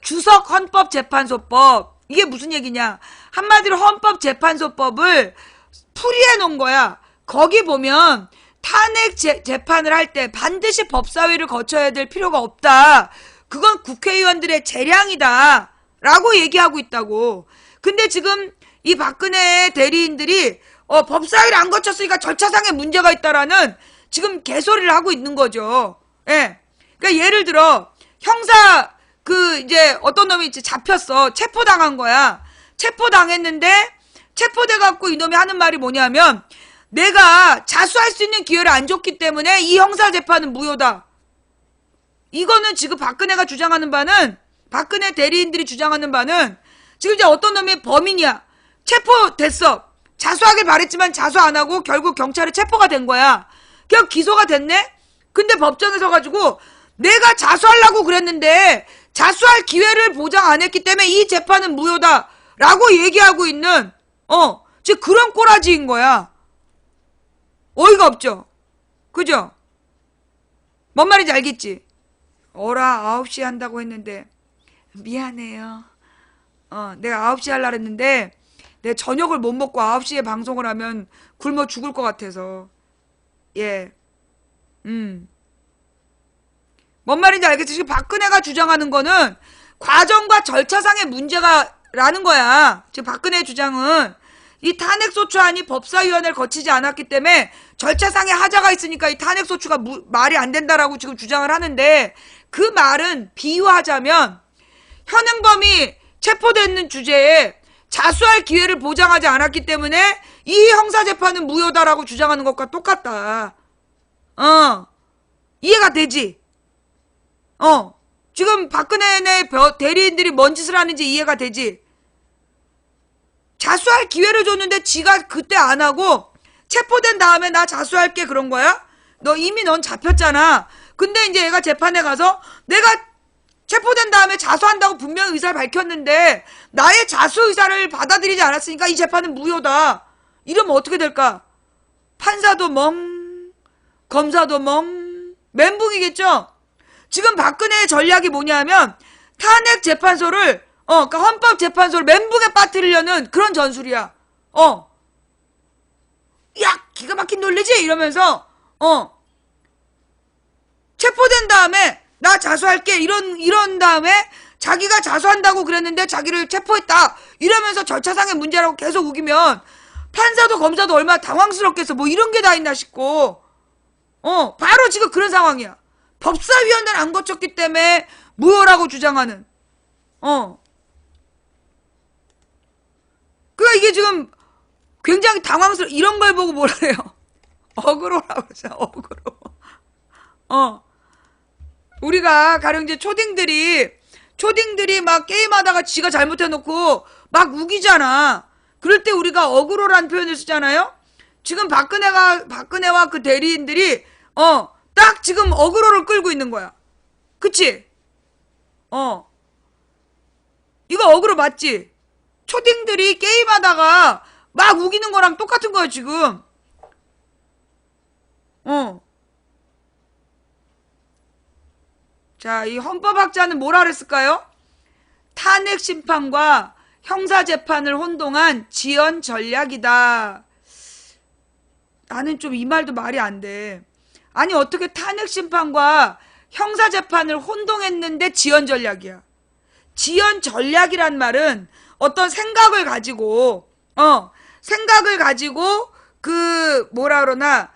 Speaker 1: 주석 헌법재판소법. 이게 무슨 얘기냐. 한마디로 헌법재판소법을 풀이해 놓은 거야. 거기 보면 탄핵 재판을 할 때 반드시 법사위를 거쳐야 될 필요가 없다. 그건 국회의원들의 재량이다. 라고 얘기하고 있다고. 근데 지금 이 박근혜 대리인들이 법사위를 안 거쳤으니까 절차상의 문제가 있다라는 지금 개소리를 하고 있는 거죠. 예. 그러니까 예를 들어 형사 이제 어떤 놈이 이제 잡혔어. 체포당한 거야. 체포당했는데 체포돼 갖고 이놈이 하는 말이 뭐냐면 내가 자수할 수 있는 기회를 안 줬기 때문에 이 형사 재판은 무효다. 이거는 지금 박근혜가 주장하는 바는, 박근혜 대리인들이 주장하는 바는 지금 이제 어떤 놈이 범인이야. 체포됐어. 자수하길 바랬지만 자수 안 하고 결국 경찰에 체포가 된 거야. 그냥 기소가 됐네? 근데 법정에서 가지고 내가 자수하려고 그랬는데 자수할 기회를 보장 안 했기 때문에 이 재판은 무효다. 라고 얘기하고 있는, 지금 그런 꼬라지인 거야. 어이가 없죠? 그죠? 뭔 말인지 알겠지? 9시에 한다고 했는데, 미안해요. 내가 9시에 하려고 했는데, 내가 저녁을 못 먹고 9시에 방송을 하면 굶어 죽을 것 같아서. 예. 뭔 말인지 알겠지? 지금 박근혜가 주장하는 거는 과정과 절차상의 문제가라는 거야. 지금 박근혜의 주장은 이 탄핵소추안이 법사위원회를 거치지 않았기 때문에 절차상의 하자가 있으니까 이 탄핵소추가 말이 안 된다라고 지금 주장을 하는데, 그 말은 비유하자면 현행범이 체포되는 주제에 자수할 기회를 보장하지 않았기 때문에 이 형사재판은 무효다라고 주장하는 것과 똑같다. 이해가 되지? 지금 박근혜의 대리인들이 뭔 짓을 하는지 이해가 되지? 자수할 기회를 줬는데 지가 그때 안 하고 체포된 다음에 나 자수할게 그런 거야? 넌 잡혔잖아. 근데 이제 얘가 재판에 가서 내가 체포된 다음에 자수한다고 분명히 의사를 밝혔는데 나의 자수 의사를 받아들이지 않았으니까 이 재판은 무효다. 이러면 어떻게 될까? 판사도 멍, 검사도 멍, 멘붕이겠죠? 지금 박근혜의 전략이 뭐냐면 탄핵재판소를 그러니까 헌법재판소를 멘붕에 빠뜨리려는 그런 전술이야. 야, 기가 막힌 논리지? 이러면서 체포된 다음에 나 자수할게 이런 다음에 자기가 자수한다고 그랬는데 자기를 체포했다 이러면서 절차상의 문제라고 계속 우기면 판사도 검사도 얼마나 당황스럽겠어. 뭐 이런 게 다 있나 싶고 바로 지금 그런 상황이야. 법사위원회를 안 거쳤기 때문에 무효라고 주장하는 그러니까 이게 지금 굉장히 이런 걸 보고 뭐라 해요? 어그로라고 그러죠, 어그로. 우리가 가령 이제 초딩들이 막 게임하다가 지가 잘못해놓고 막 우기잖아. 그럴 때 우리가 어그로라는 표현을 쓰잖아요? 지금 박근혜와 그 대리인들이, 딱 지금 어그로를 끌고 있는 거야. 그치? 이거 어그로 맞지? 초딩들이 게임하다가 막 우기는 거랑 똑같은 거야, 지금. 자, 이 헌법학자는 뭐라 그랬을까요? 탄핵 심판과 형사재판을 혼동한 지연 전략이다. 나는 좀 이 말도 말이 안 돼. 아니, 어떻게 탄핵 심판과 형사재판을 혼동했는데 지연 전략이야. 지연 전략이란 말은 어떤 생각을 가지고, 뭐라 그러나,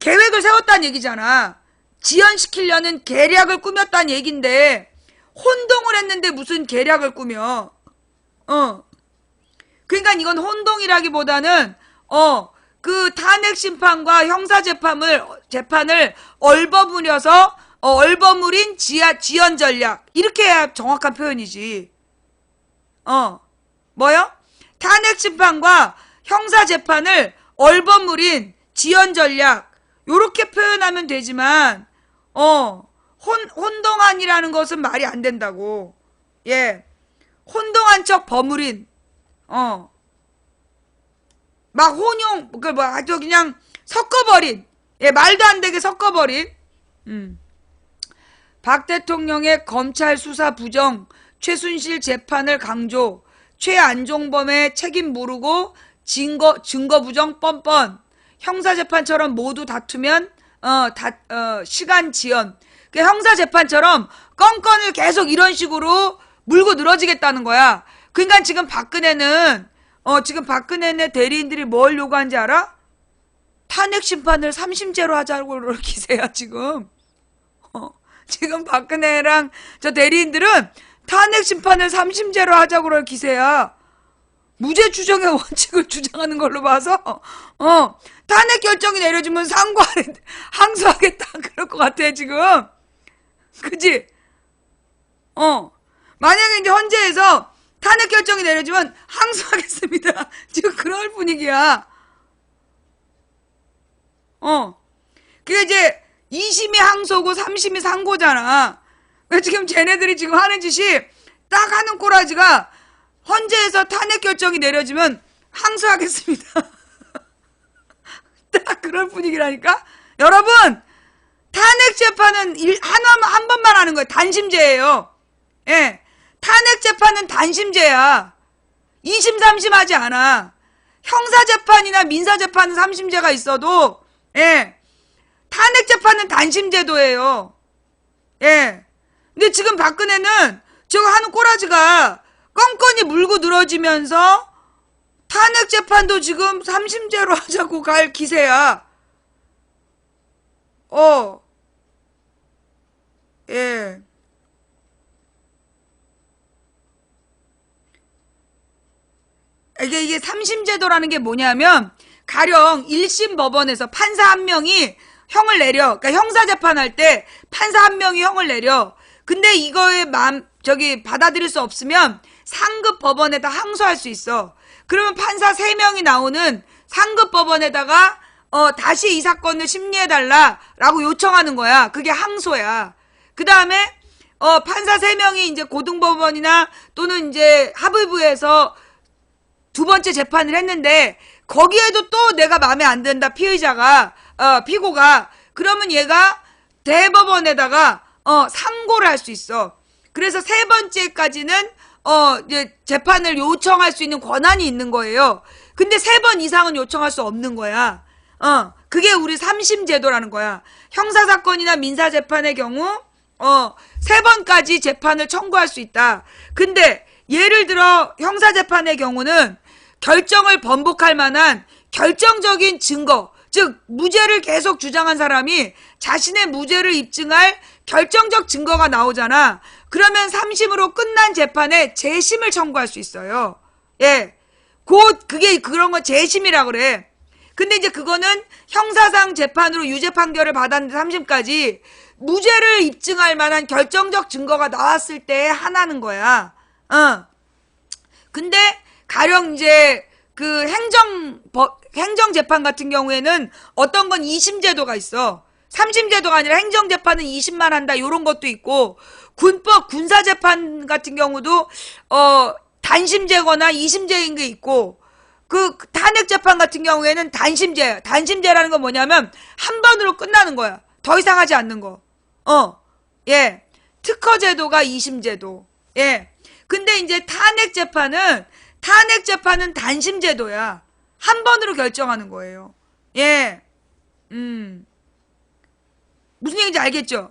Speaker 1: 계획을 세웠다는 얘기잖아. 지연시키려는 계략을 꾸몄다는 얘긴데, 혼동을 했는데 무슨 계략을 꾸며. 그러니까 이건 혼동이라기보다는, 그 탄핵 심판과 형사 재판을 얼버무린 지연 전략. 이렇게 해야 정확한 표현이지. 뭐요? 탄핵 심판과 형사 재판을 얼버무린 지연 전략. 요렇게 표현하면 되지만, 혼동한이라는 것은 말이 안 된다고. 예. 혼동한 척 버무린, 막 그냥 섞어버린, 예, 말도 안 되게 섞어버린, 박 대통령의 검찰 수사 부정, 최순실 재판을 강조, 최안종범의 책임 모르고 증거 부정 뻔뻔, 형사재판처럼 모두 다투면, 시간 지연. 형사재판처럼 건건을 계속 이런 식으로 물고 늘어지겠다는 거야. 그러니까 지금 박근혜는 대리인들이 뭘 요구한지 알아? 탄핵 심판을 3심제로 하자고 기세야, 지금. 지금 박근혜랑 저 대리인들은 탄핵 심판을 3심제로 하자고 그럴 기세야. 무죄 추정의 원칙을 주장하는 걸로 봐서, 탄핵 결정이 내려지면 항소하겠다. 그럴 것 같아, 지금. 그지? 만약에 이제 헌재에서 탄핵 결정이 내려지면 항소하겠습니다. 지금 그럴 분위기야. 그게 이제 2심이 항소고 3심이 상고잖아. 지금 쟤네들이 지금 하는 짓이 딱 하는 꼬라지가 헌재에서 탄핵 결정이 내려지면 항소하겠습니다. 딱 그런 분위기라니까? 여러분, 탄핵 재판은 한 번만 하는 거예요. 단심제예요. 예. 탄핵 재판은 단심제야. 2심, 3심 하지 않아. 형사재판이나 민사재판은 3심제가 있어도, 예. 탄핵 재판은 단심제도예요. 예. 근데 지금 박근혜는 저거 하는 꼬라지가 껌껌이 물고 늘어지면서 탄핵 재판도 지금 3심제로 하자고 갈 기세야. 예. 이게 3심제도라는 게 뭐냐면, 가령 1심 법원에서 판사 한 명이 형을 내려. 그러니까 형사재판할 때 판사 한 명이 형을 내려. 근데 이거에 받아들일 수 없으면 상급 법원에다 항소할 수 있어. 그러면 판사 3명이 나오는 상급 법원에다가 다시 이 사건을 심리해달라라고 요청하는 거야. 그게 항소야. 그 다음에 판사 3명이 이제 고등법원이나 또는 이제 하부부에서 두 번째 재판을 했는데 거기에도 또 내가 마음에 안 든다, 피고가. 그러면 얘가 대법원에다가 상고를 할 수 있어. 그래서 3번째까지는 이제 재판을 요청할 수 있는 권한이 있는 거예요. 근데 3번 이상은 요청할 수 없는 거야. 그게 우리 3심 제도라는 거야. 형사사건이나 민사재판의 경우 3번까지 재판을 청구할 수 있다. 근데 예를 들어 형사재판의 경우는 결정을 번복할 만한 결정적인 증거, 즉 무죄를 계속 주장한 사람이 자신의 무죄를 입증할 결정적 증거가 나오잖아. 그러면 3심으로 끝난 재판에 재심을 청구할 수 있어요. 예. 그게 그런 건 재심이라 그래. 근데 이제 그거는 형사상 재판으로 유죄 판결을 받았는데 3심까지 무죄를 입증할 만한 결정적 증거가 나왔을 때 하나는 거야. 근데 가령 이제 그 행정재판 같은 경우에는 어떤 건 2심 제도가 있어. 3심 제도가 아니라 행정재판은 2심만 한다. 요런 것도 있고, 군사재판 같은 경우도, 단심제거나 2심제인 게 있고, 그 탄핵재판 같은 경우에는 단심제야. 단심제라는 건 뭐냐면, 한 번으로 끝나는 거야. 더 이상 하지 않는 거. 예. 특허제도가 2심제도. 예. 근데 이제 탄핵재판은 단심제도야. 한 번으로 결정하는 거예요. 예. 무슨 얘기인지 알겠죠?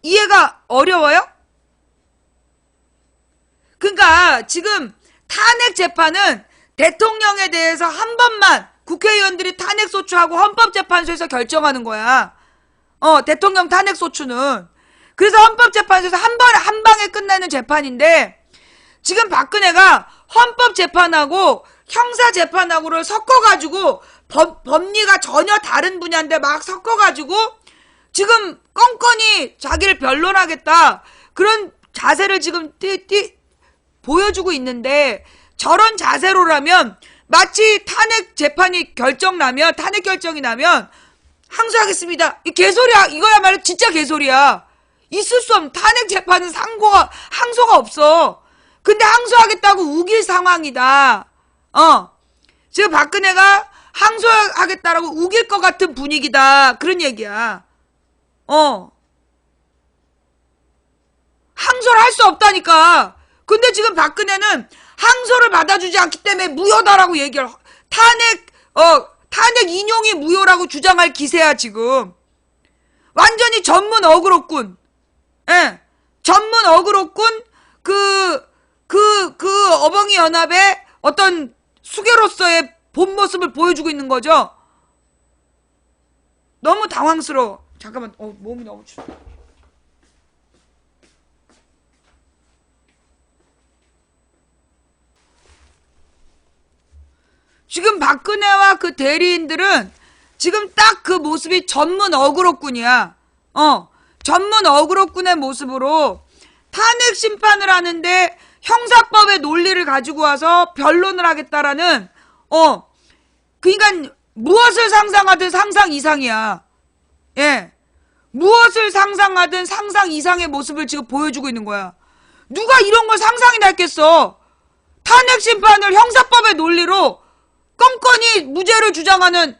Speaker 1: 이해가 어려워요? 그러니까 지금 탄핵재판은 대통령에 대해서 한 번만 국회의원들이 탄핵소추하고 헌법재판소에서 결정하는 거야. 대통령 탄핵소추는. 그래서 헌법재판소에서 한 방에 끝나는 재판인데, 지금 박근혜가 헌법재판하고 형사재판하고를 섞어가지고 법리가 전혀 다른 분야인데 막 섞어가지고 지금 껌껌이 자기를 변론하겠다 그런 자세를 지금 보여주고 있는데, 저런 자세로라면 마치 탄핵 재판이 탄핵 결정이 나면 항소하겠습니다. 이 개소리야. 이거야말로 진짜 개소리야. 있을 수 없는 탄핵 재판은 항소가 없어. 근데 항소하겠다고 우길 상황이다. 지금 박근혜가 항소하겠다라고 우길 것 같은 분위기다. 그런 얘기야. 항소를 할 수 없다니까. 근데 지금 박근혜는 항소를 받아주지 않기 때문에 무효다라고 얘기를, 탄핵 인용이 무효라고 주장할 기세야, 지금. 완전히 전문 어그로꾼. 예. 전문 어그로꾼, 어벙이 연합의 어떤 수괴로서의 본 모습을 보여주고 있는 거죠. 너무 당황스러워. 잠깐만, 몸이 너무 춥다. 지금 박근혜와 그 대리인들은 지금 딱 그 모습이 전문 어그로꾼이야. 전문 어그로꾼의 모습으로 탄핵 심판을 하는데 형사법의 논리를 가지고 와서 변론을 하겠다라는, 그러니까 무엇을 상상하든 상상 이상이야. 예. 무엇을 상상하든 상상 이상의 모습을 지금 보여주고 있는 거야. 누가 이런 걸 상상이나 했겠어. 탄핵 심판을 형사법의 논리로 껌껌이 무죄를 주장하는,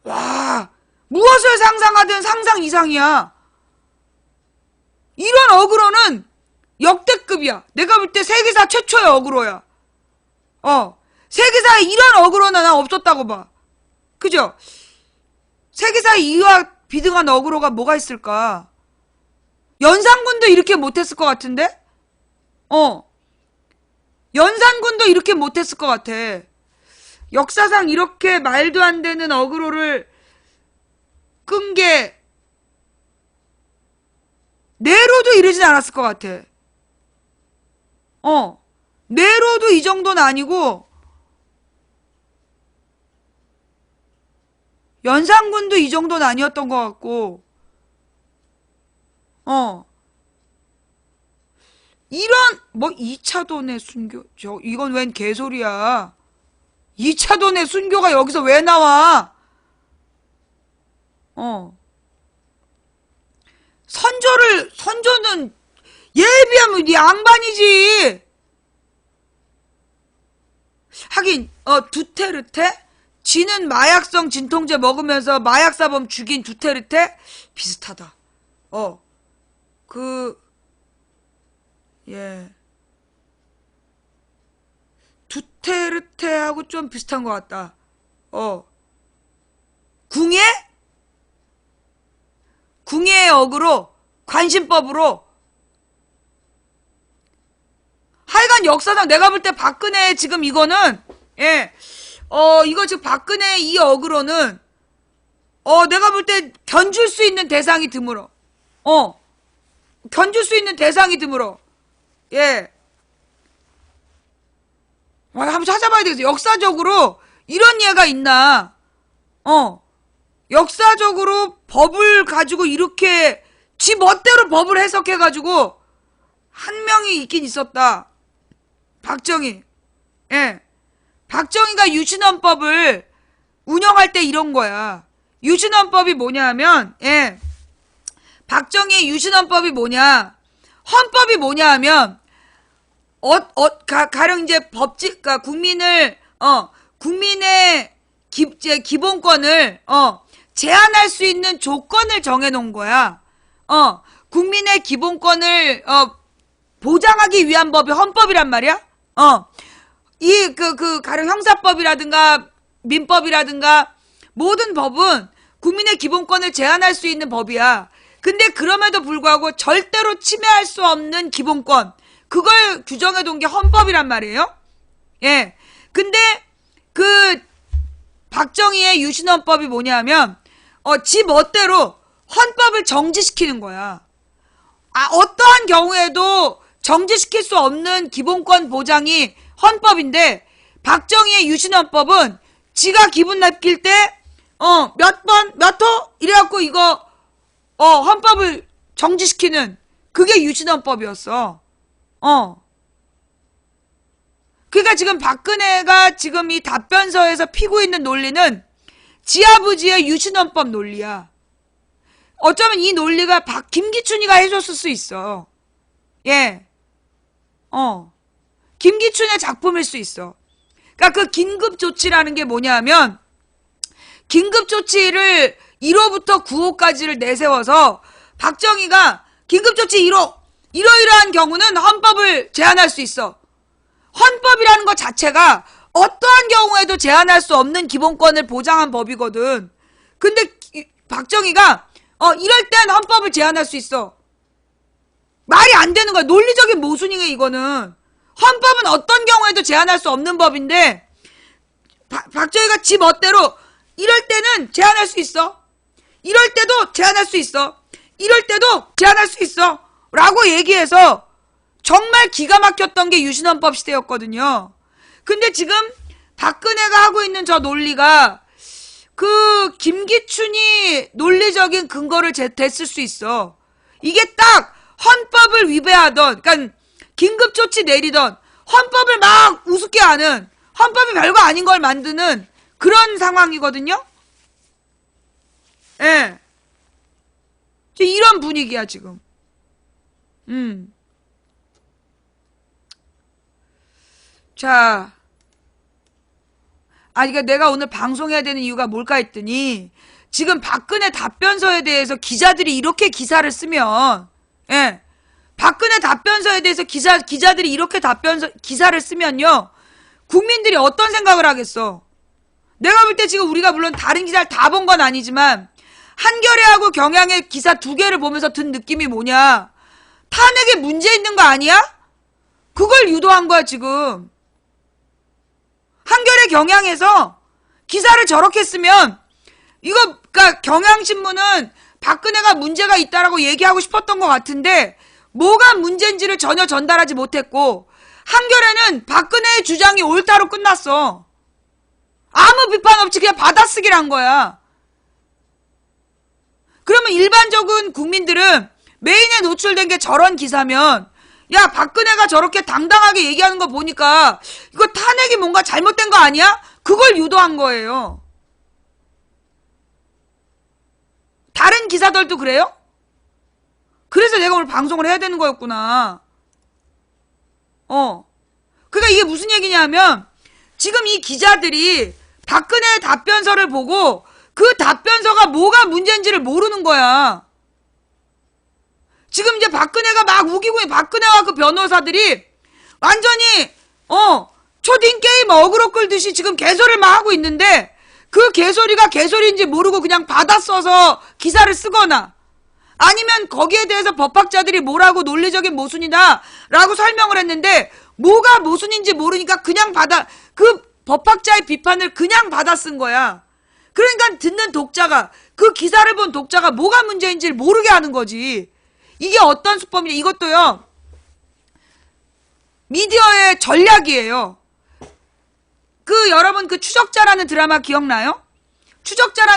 Speaker 1: 와, 무엇을 상상하든 상상 이상이야. 이런 어그로는 역대급이야. 내가 볼 때 세계사 최초의 어그로야. 세계사에 이런 어그로는 난 없었다고 봐. 그죠? 세계사에 이와 비등한 어그로가 뭐가 있을까? 연산군도 이렇게 못했을 것 같은데? 연산군도 이렇게 못했을 것 같아. 역사상 이렇게 말도 안 되는 어그로를 끈 게 네로도 이러진 않았을 것 같아. 네로도 이 정도는 아니고 연산군도 이 정도는 아니었던 것 같고, 이런 2차돈의 순교, 이건 웬 개소리야. 2차돈의 순교가 여기서 왜 나와? 선조는 얘에 비하면 양반이지. 하긴 두테르테? 지는 마약성 진통제 먹으면서 마약사범 죽인 두테르테? 비슷하다. 예. 두테르테하고 좀 비슷한 것 같다. 궁예? 궁예의 어그로, 관심법으로. 하여간 역사상 내가 볼 때 박근혜 지금 이거는, 예, 이거 지금 박근혜 이 어그로는, 내가 볼 때 견줄 수 있는 대상이 드물어. 견줄 수 있는 대상이 드물어. 예. 한번 찾아봐야 되겠어. 역사적으로 이런 예가 있나? 역사적으로 법을 가지고 이렇게 지 멋대로 법을 해석해가지고 한 명이 있긴 있었다. 박정희. 예. 박정희가 유신헌법을 운영할 때 이런 거야. 유신헌법이 뭐냐 하면, 예. 박정희의 유신헌법이 뭐냐? 헌법이 뭐냐 하면, 가령 이제 그러니까 국민의 기본권을, 제한할 수 있는 조건을 정해놓은 거야. 국민의 기본권을, 보장하기 위한 법이 헌법이란 말이야? 가령 형사법이라든가, 민법이라든가, 모든 법은 국민의 기본권을 제한할 수 있는 법이야. 근데 그럼에도 불구하고 절대로 침해할 수 없는 기본권, 그걸 규정해둔 게 헌법이란 말이에요. 예. 근데 박정희의 유신헌법이 뭐냐면 지 멋대로 헌법을 정지시키는 거야. 어떠한 경우에도 정지시킬 수 없는 기본권 보장이 헌법인데, 박정희의 유신헌법은 지가 기분 나쁠 때 몇 호 이래갖고 이거 헌법을 정지시키는, 그게 유신헌법이었어. 그러니까 지금 박근혜가 지금 이 답변서에서 피고 있는 논리는 지 아버지의 유신헌법 논리야. 어쩌면 이 논리가 김기춘이가 해줬을 수 있어. 예. 김기춘의 작품일 수 있어. 그러니까 그 긴급조치라는 게 뭐냐 하면, 긴급조치를 1호부터 9호까지를 내세워서 박정희가 긴급조치 1호, 이러이러한 경우는 헌법을 제한할 수 있어. 헌법이라는 것 자체가 어떠한 경우에도 제한할 수 없는 기본권을 보장한 법이거든. 근데 박정희가 이럴 땐 헌법을 제한할 수 있어. 말이 안 되는 거야. 논리적인 모순이네 이거는. 헌법은 어떤 경우에도 제한할 수 없는 법인데 박정희가 지 멋대로 이럴 때는 제한할 수 있어. 이럴 때도 제한할 수 있어. 이럴 때도 제한할 수 있어. 라고 얘기해서 정말 기가 막혔던 게 유신헌법 시대였거든요. 근데 지금 박근혜가 하고 있는 저 논리가 김기춘이 논리적인 근거를 댔을 수 있어. 이게 딱 헌법을 위배하던, 그러니까 긴급조치 내리던, 헌법을 막 우습게 하는, 헌법이 별거 아닌 걸 만드는 그런 상황이거든요. 예. 이런 분위기야 지금. 자, 그러니까 내가 오늘 방송해야 되는 이유가 뭘까 했더니, 지금 박근혜 답변서에 대해서 기자들이 이렇게 기사를 쓰면, 예, 박근혜 답변서에 대해서 기자들이 이렇게 기사를 쓰면요, 국민들이 어떤 생각을 하겠어? 내가 볼 때 지금 우리가 물론 다른 기사를 다 본 건 아니지만, 한겨레하고 경향의 기사 2개를 보면서 든 느낌이 뭐냐? 탄핵에 문제 있는 거 아니야? 그걸 유도한 거야 지금. 한겨레 경향에서 기사를 저렇게 쓰면, 그러니까 경향신문은 박근혜가 문제가 있다라고 얘기하고 싶었던 것 같은데 뭐가 문제인지를 전혀 전달하지 못했고, 한겨레는 박근혜의 주장이 옳다로 끝났어. 아무 비판 없이 그냥 받아쓰기란 거야. 그러면 일반적인 국민들은 메인에 노출된 게 저런 기사면, 야, 박근혜가 저렇게 당당하게 얘기하는 거 보니까 이거 탄핵이 뭔가 잘못된 거 아니야? 그걸 유도한 거예요. 다른 기사들도 그래요? 그래서 내가 오늘 방송을 해야 되는 거였구나. 그러니까 이게 무슨 얘기냐면, 지금 이 기자들이 박근혜의 답변서를 보고 그 답변서가 뭐가 문제인지를 모르는 거야. 지금 이제 박근혜가 막 우기고, 박근혜와 그 변호사들이 완전히 초딩 게임 어그로 끌듯이 지금 개소리를 막 하고 있는데, 그 개소리가 개소리인지 모르고 그냥 받아 써서 기사를 쓰거나, 아니면 거기에 대해서 법학자들이 뭐라고 논리적인 모순이다 라고 설명을 했는데 뭐가 모순인지 모르니까 그냥 그 법학자의 비판을 그냥 받아 쓴 거야. 그러니까 듣는 독자가, 그 기사를 본 독자가 뭐가 문제인지를 모르게 하는 거지. 이게 어떤 수법이냐. 이것도요, 미디어의 전략이에요. 여러분 그 추적자라는 드라마 기억나요? 추적자라는